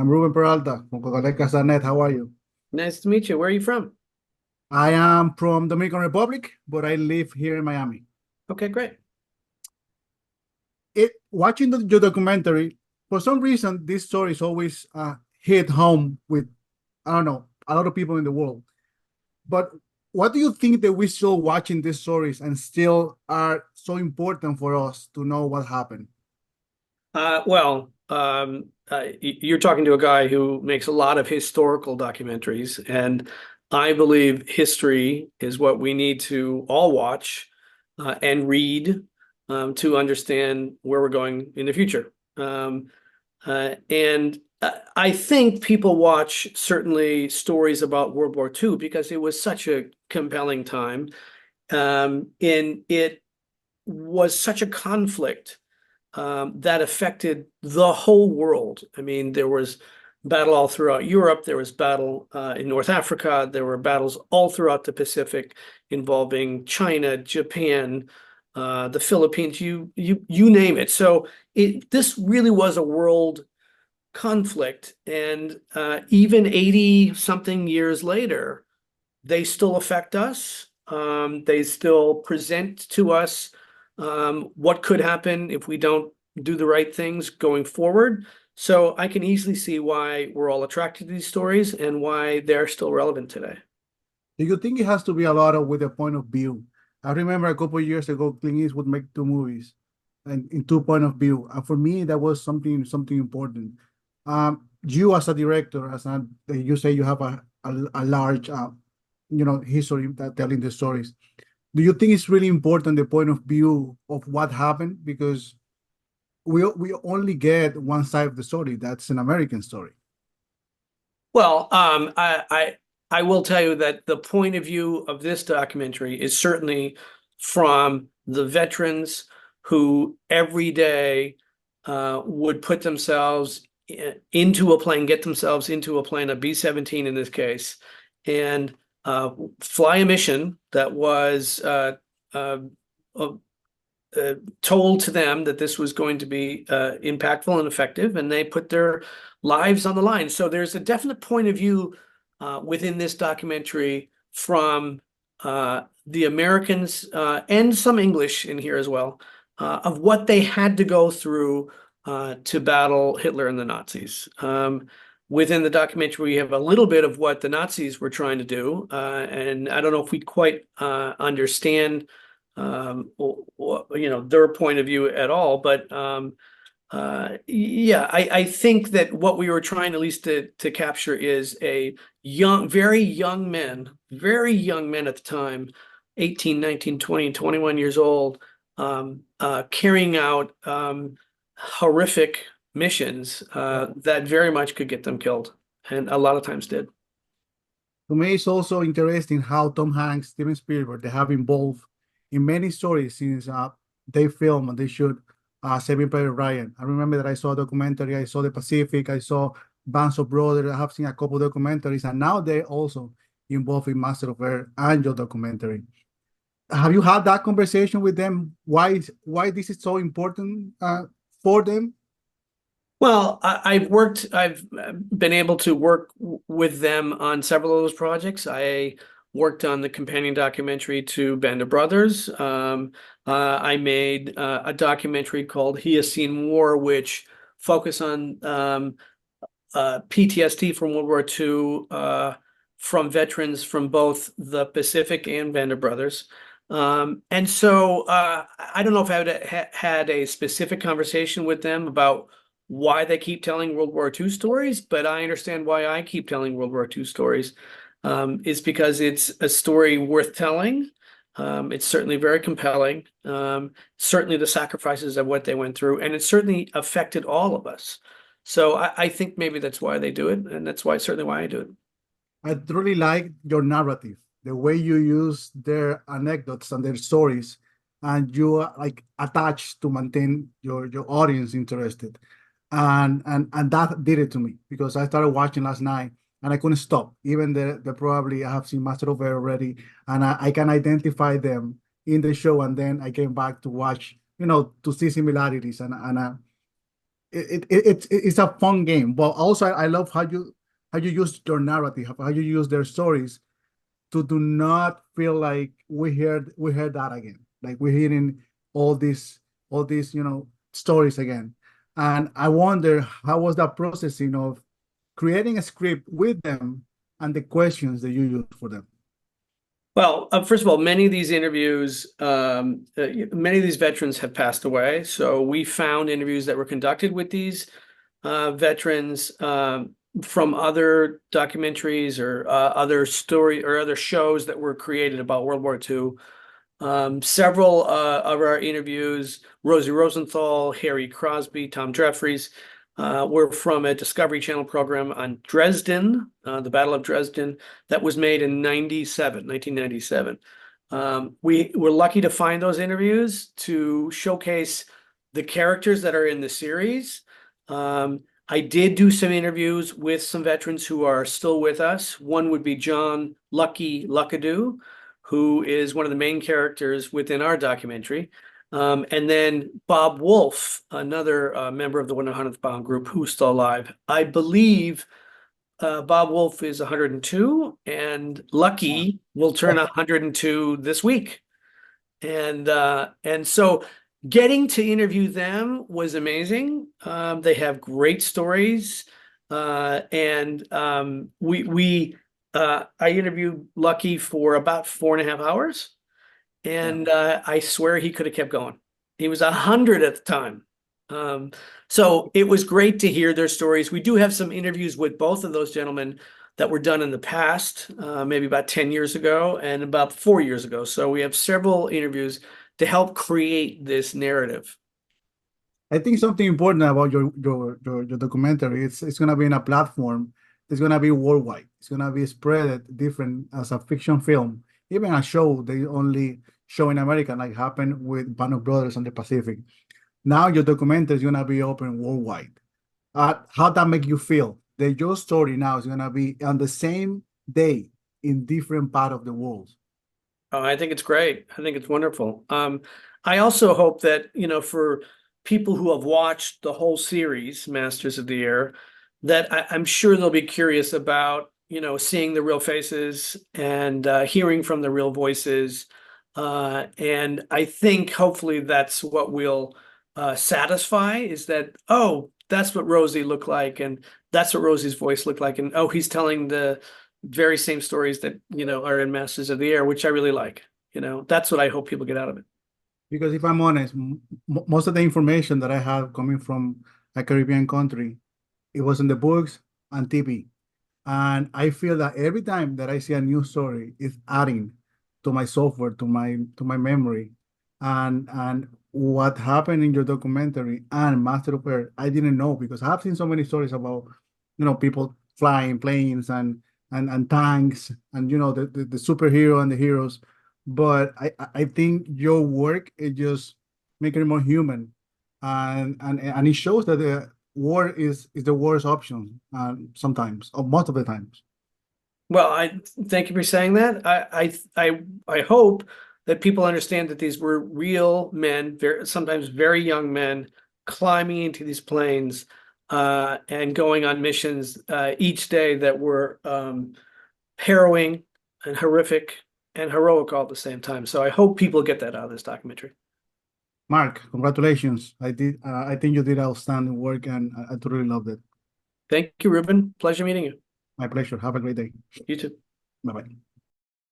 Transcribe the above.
I'm Ruben Peralta from Coca-Cola.net. How are you? Nice to meet you. Where are you from? I am from Dominican Republic, but I live here in Miami. Okay, great. Watching your documentary, for some reason, this story is always hit home with, I don't know, a lot of people in the world. But what do you think that we're still watching these stories and still are so important for us to know what happened? You're talking to a guy who makes a lot of historical documentaries, and I believe history is what we need to all watch and read to understand where we're going in the future. I think people watch certainly stories about World War II because it was such a compelling time, and it was such a conflict that affected the whole world. I mean, there was battle all throughout Europe. There was battle in North Africa. There were battles all throughout the Pacific involving China, Japan, the Philippines, you name it. So this really was a world conflict, and even 80 something years later, they still affect us. They still present to us what could happen if we don't do the right things going forward. So I can easily see why we're all attracted to these stories and why they're still relevant today. Do you think it has to be a lot of with a point of view? I remember a couple of years ago, Clint Eastwood make two movies and in two point of view. And for me, that was something important. You as a director, you say you have a large history that telling the stories. Do you think it's really important the point of view of what happened? Because we only get one side of the story. That's an American story. Well, I will tell you that the point of view of this documentary is certainly from the veterans who every day would put themselves into a plane, get themselves into a plane, a B-17 in this case, and fly a mission that was told to them that this was going to be impactful and effective, and they put their lives on the line. So there's a definite point of view within this documentary from the Americans and some English in here as well, of what they had to go through to battle Hitler and the Nazis. Within the documentary, we have a little bit of what the Nazis were trying to do, and I don't know if we quite understand their point of view at all, but I think that what we were trying at least to capture is a very young men at the time, 18, 19, 20, 21 years old, carrying out horrific missions that very much could get them killed, and a lot of times did. To me, it's also interesting how Tom Hanks, Steven Spielberg, they have involved in many stories since they film and they shoot Saving Private Ryan. I remember that I saw a documentary, I saw The Pacific, I saw Bands of Brothers, I have seen a couple documentaries, and now they're also involved in Master of Air and your documentary. Have you had that conversation with them? Why this is so important for them? Well, I've been able to work with them on several of those projects. I worked on the companion documentary to Band of Brothers. I made a documentary called He Has Seen War, which focused on PTSD from World War II from veterans from both the Pacific and Band of Brothers. And so I don't know if I would had a specific conversation with them about why they keep telling World War II stories, but I understand why I keep telling World War II stories. Is because it's a story worth telling. It's certainly very compelling. Certainly the sacrifices of what they went through, and it certainly affected all of us. So I think maybe that's why they do it, and that's certainly why I do it. I really like your narrative, the way you use their anecdotes and their stories, and you are like attached to maintain your audience interested. And that did it to me because I started watching last night and I couldn't stop. Even the probably I have seen Master of Air already, and I can identify them in the show, and then I came back to watch, to see similarities, and it's a fun game. But also, I love how you use your narrative, how you use their stories to do not feel like we heard that again, like we're hearing all these stories again. And I wonder how was that processing of creating a script with them and the questions that you use for them. Well, first of all, many of these interviews, many of these veterans have passed away. So we found interviews that were conducted with these veterans from other documentaries or other story or other shows that were created about World War II. Several of our interviews, Rosie Rosenthal, Harry Crosby, Tom Jeffries, were from a Discovery Channel program on Dresden, the Battle of Dresden, that was made in 1997. We were lucky to find those interviews to showcase the characters that are in the series. I did do some interviews with some veterans who are still with us. One would be John Lucky Luckadoo, who is one of the main characters within our documentary. And then Bob Wolf, another member of the 100th Bound group who's still alive. I believe Bob Wolf is 102 and Lucky will turn 102 this week. And so getting to interview them was amazing. They have great stories. I interviewed Lucky for about 4.5 hours. And I swear he could have kept going. He was 100 at the time. So it was great to hear their stories. We do have some interviews with both of those gentlemen that were done in the past, maybe about 10 years ago and about 4 years ago. So we have several interviews to help create this narrative. I think something important about your documentary, it's gonna be in a platform. It's gonna be worldwide. It's gonna be spread different as a fiction film. Even a show they only show in America, like happened with Band of Brothers on the Pacific. Now your documentary is gonna be open worldwide. How that make you feel? That your story now is gonna be on the same day in different part of the world. Oh, I think it's great. I think it's wonderful. I also hope that, for people who have watched the whole series, Masters of the Air, that I'm sure they'll be curious about, seeing the real faces and hearing from the real voices. And I think hopefully that's what will satisfy is that, oh, that's what Rosie looked like, and that's what Rosie's voice looked like, and oh, he's telling the very same stories that are in Masters of the Air, which I really like. That's what I hope people get out of it. Because if I'm honest, most of the information that I have coming from a Caribbean country, it was in the books and TV. And I feel that every time that I see a new story, it's adding to my software, to my memory. And what happened in your documentary and Master of Air, I didn't know because I've seen so many stories about, people flying planes and tanks and the superhero and the heroes. But I think your work is just making it more human. And it shows that the war is the worst option sometimes or most of the times. Well, I thank you for saying that. I hope that people understand that these were real men, sometimes very young men, climbing into these planes and going on missions each day that were harrowing and horrific and heroic all at the same time. So I hope people get that out of this documentary. Mark, congratulations. I think you did outstanding work and I totally loved it. Thank you, Ruben. Pleasure meeting you. My pleasure. Have a great day. You too. Bye-bye.